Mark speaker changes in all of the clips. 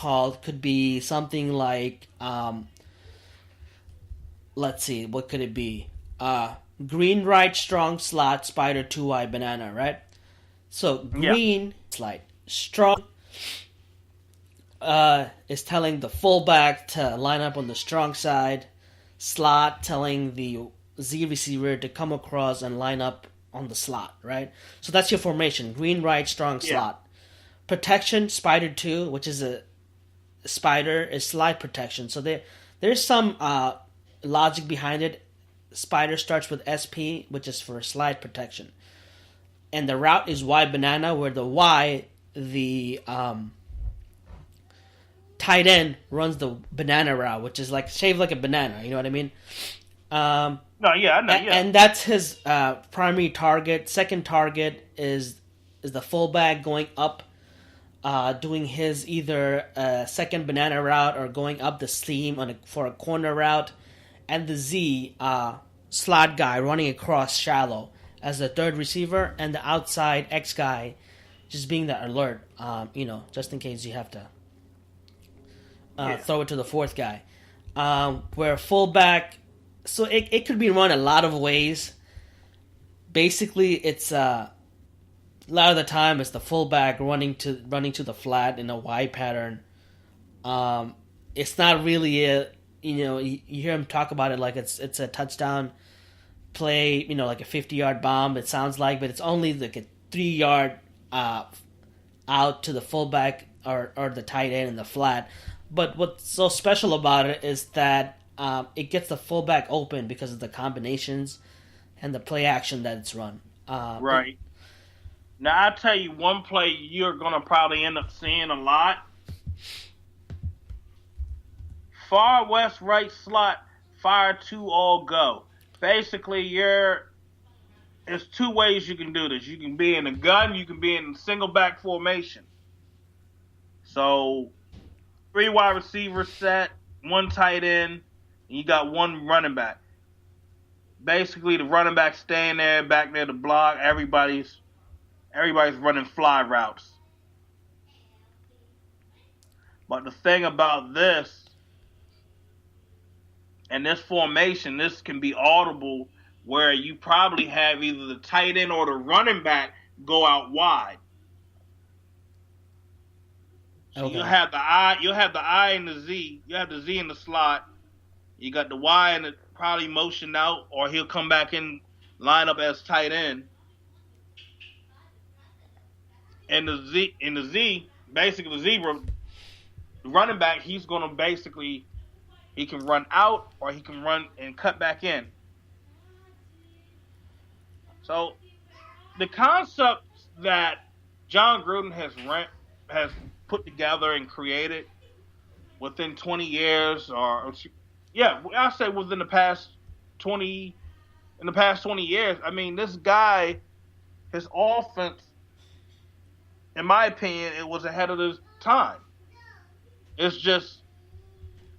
Speaker 1: called could be something like, let's see, what could it be? Green right, strong slot, spider 2-eye, banana, right? So green slide, strong is telling the fullback to line up on the strong side. Slot telling the Z receiver to come across and line up on the slot, right? So that's your formation. Green right, strong slot. Protection, spider 2, which is a spider, is slide protection. So there's some logic behind it. Spider starts with SP, which is for slide protection. And the route is Y banana, where the Y, the tight end runs the banana route, which is like shaped like a banana. You know what I mean?
Speaker 2: I know. Yeah.
Speaker 1: And that's his primary target. Second target is the fullback going up, doing his either second banana route or going up the seam for a corner route, and the Z slot guy running across shallow as the third receiver, and the outside X guy just being the alert, just in case you have to throw it to the fourth guy. Where fullback, so it could be run a lot of ways. Basically, it's a lot of the time it's the fullback running to the flat in a Y pattern. It's not really you hear him talk about it like it's a touchdown play, like a 50-yard bomb, it sounds like, but it's only like a 3-yard out to the fullback or the tight end in the flat. But what's so special about it is that it gets the fullback open because of the combinations and the play action that it's run.
Speaker 2: Right. Now, I'll tell you one play you're going to probably end up seeing a lot. Far west right slot, fire 2 all go. Basically, there's 2 ways you can do this. You can be in a gun, you can be in single back formation. So 3 wide receivers set, 1 tight end, and you got 1 running back. Basically, the running back staying there, back there to block. Everybody's running fly routes. But the thing about this, and this formation, this can be audible where you probably have either the tight end or the running back go out wide. So you'll have the I and the Z. You have the Z in the slot. You got the Y and it probably motioned out, or he'll come back in, line up as tight end. And the Z, basically the zebra, the running back, he's gonna basically, he can run out or he can run and cut back in. So the concept that John Gruden has put together and created within 20 years, I'll say within the past 20 years. I mean, this guy, his offense, in my opinion, it was ahead of his time. It's just,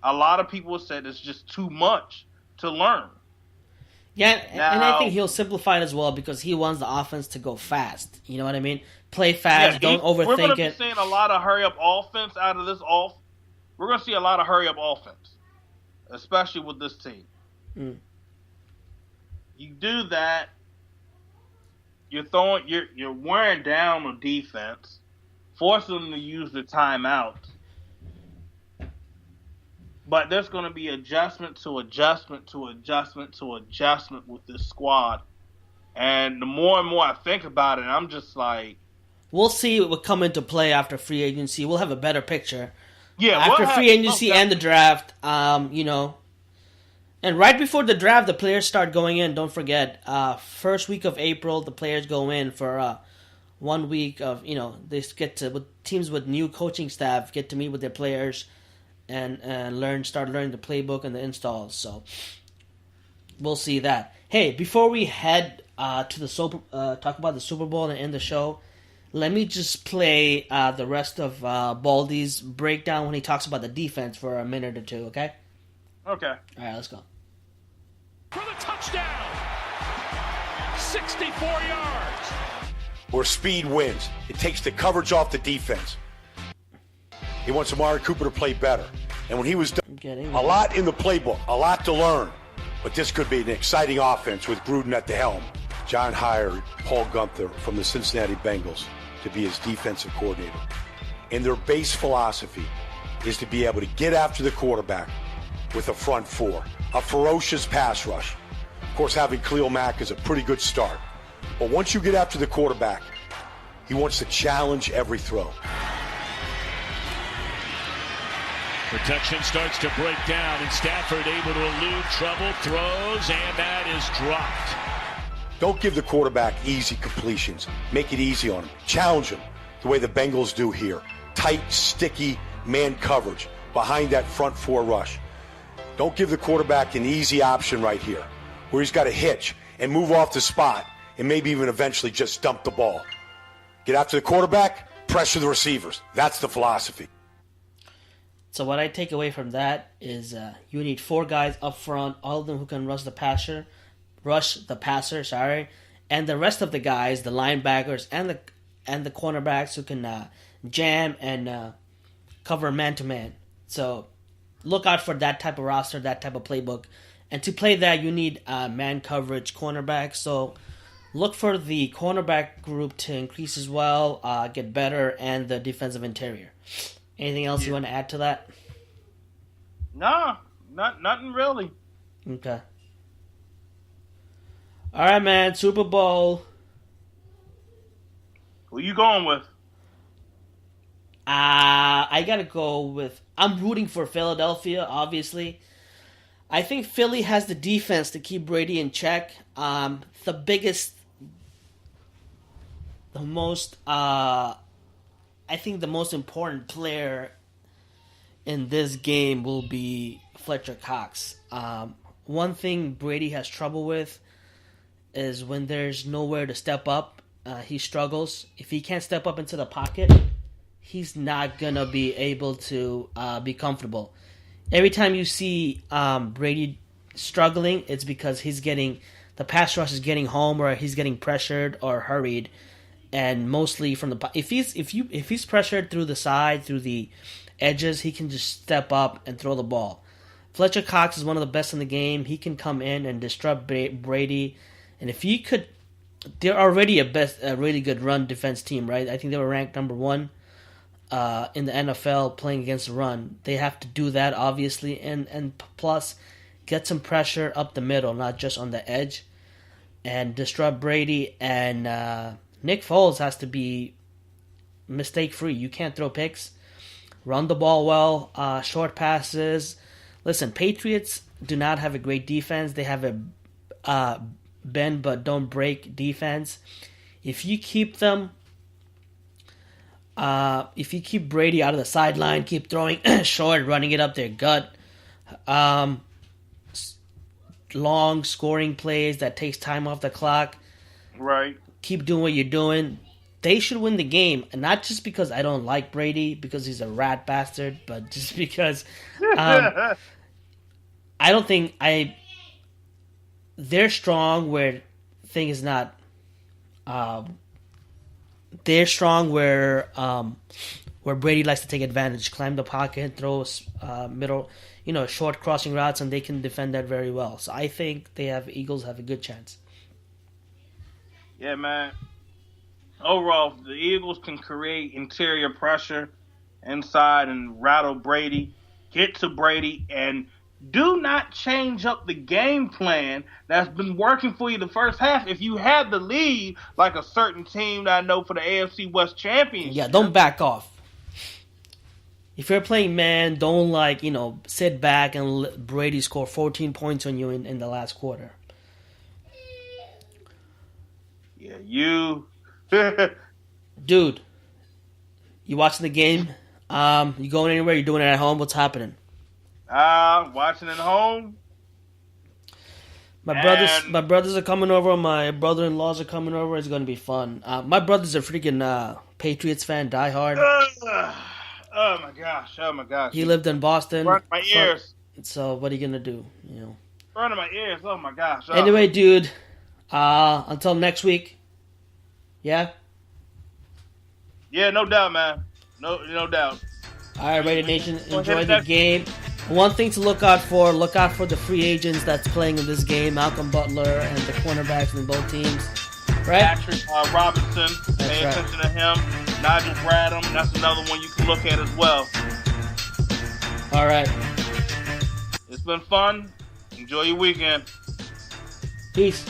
Speaker 2: a lot of people said it's just too much to learn.
Speaker 1: Yeah, and I think he'll simplify it as well because he wants the offense to go fast. You know what I mean? Play fast, don't overthink it.
Speaker 2: We're going to be seeing a lot of hurry-up offense out of this We're going to see a lot of hurry-up offense, especially with this team. Mm. You do that, you're wearing down the defense, forcing them to use the timeout. But there's going to be adjustment to adjustment to adjustment to adjustment with this squad. And the more and more I think about it, I'm just like...
Speaker 1: We'll see what will come into play after free agency. We'll have a better picture.
Speaker 2: Yeah,
Speaker 1: after free agency and the draft, And right before the draft, the players start going in. Don't forget, first week of April, the players go in for 1 week of, they get to, with teams with new coaching staff, get to meet with their players and start learning the playbook and the installs. So we'll see that. Hey, before we head to the talk about the Super Bowl and end the show, let me just play the rest of Baldy's breakdown when he talks about the defense for a minute or two, okay?
Speaker 2: Okay.
Speaker 1: All right, let's go.
Speaker 3: For the touchdown! 64 yards!
Speaker 4: Where speed wins. It takes the coverage off the defense. He wants Amari Cooper to play better. And when he was done,
Speaker 1: a
Speaker 4: lot in the playbook, a lot to learn. But this could be an exciting offense with Gruden at the helm. John hired Paul Gunther from the Cincinnati Bengals to be his defensive coordinator. And their base philosophy is to be able to get after the quarterback with a front four, a ferocious pass rush. Of course, having Khalil Mack is a pretty good start. But once you get after the quarterback, he wants to challenge every throw.
Speaker 3: Protection starts to break down, and Stafford able to elude trouble, throws, and that is dropped.
Speaker 4: Don't give the quarterback easy completions. Make it easy on him. Challenge him the way the Bengals do here. Tight, sticky man coverage behind that front four rush. Don't give the quarterback an easy option right here where he's got to hitch and move off the spot and maybe even eventually just dump the ball. Get after the quarterback, pressure the receivers. That's the philosophy.
Speaker 1: So what I take away from that is you need 4 guys up front, all of them who can rush the passer, and the rest of the guys, the linebackers and the cornerbacks who can jam and cover man to man. So look out for that type of roster, that type of playbook, and to play that you need man coverage, cornerback. So look for the cornerback group to increase as well, get better, and the defensive interior. Anything else you want to add to that?
Speaker 2: No, nothing really.
Speaker 1: Okay. All right, man. Super Bowl.
Speaker 2: Who you going with?
Speaker 1: I gotta go with. I'm rooting for Philadelphia. Obviously, I think Philly has the defense to keep Brady in check. I think the most important player in this game will be Fletcher Cox. One thing Brady has trouble with is when there's nowhere to step up, he struggles. If he can't step up into the pocket, he's not going to be able to be comfortable. Every time you see Brady struggling, it's because the pass rush is getting home or he's getting pressured or hurried. And mostly from the if he's pressured through the side, through the edges, he can just step up and throw the ball. Fletcher Cox is one of the best in the game. He can come in and disrupt Brady, and if he could, they're already a really good run defense team, right? I think they were ranked number 1 in the NFL playing against the run. They have to do that obviously, and plus get some pressure up the middle, not just on the edge, and disrupt Brady and. Nick Foles has to be mistake-free. You can't throw picks. Run the ball well. Short passes. Listen, Patriots do not have a great defense. They have a bend but don't break defense. If you keep Brady out of the sideline, keep throwing short, running it up their gut, long scoring plays that takes time off the clock.
Speaker 2: Right.
Speaker 1: Keep doing what you're doing. They should win the game, and not just because I don't like Brady because he's a rat bastard, but just because I don't think they're strong where things not. They're strong where Brady likes to take advantage, climb the pocket, throw middle, short crossing routes, and they can defend that very well. So I think Eagles have a good chance.
Speaker 2: Yeah, man. Overall, the Eagles can create interior pressure inside and rattle Brady, get to Brady, and do not change up the game plan that's been working for you the first half. If you had the lead, like a certain team that I know for the AFC West Championship.
Speaker 1: Yeah, don't back off. If you're playing man, don't sit back and let Brady score 14 points on you in the last quarter.
Speaker 2: Yeah, you.
Speaker 1: Dude, you watching the game? You going anywhere? You doing it at home? What's happening?
Speaker 2: Watching at home.
Speaker 1: My brothers are coming over. My brother-in-laws are coming over. It's going to be fun. My brother's a freaking Patriots fan, diehard.
Speaker 2: Oh my gosh.
Speaker 1: He lived in Boston.
Speaker 2: Burn my ears.
Speaker 1: So what are you gonna do?
Speaker 2: Burning my ears. Oh my gosh. Oh.
Speaker 1: Anyway, dude. Until next week. Yeah?
Speaker 2: Yeah, no doubt, man. No doubt.
Speaker 1: All right, Raider Nation, enjoy the game. One thing to look out for the free agents that's playing in this game, Malcolm Butler and the cornerbacks in both teams. Right?
Speaker 2: Patrick Robinson, pay attention to him. Nigel Bradham, that's another one you can look at as well.
Speaker 1: All right.
Speaker 2: It's been fun. Enjoy your weekend.
Speaker 1: Peace.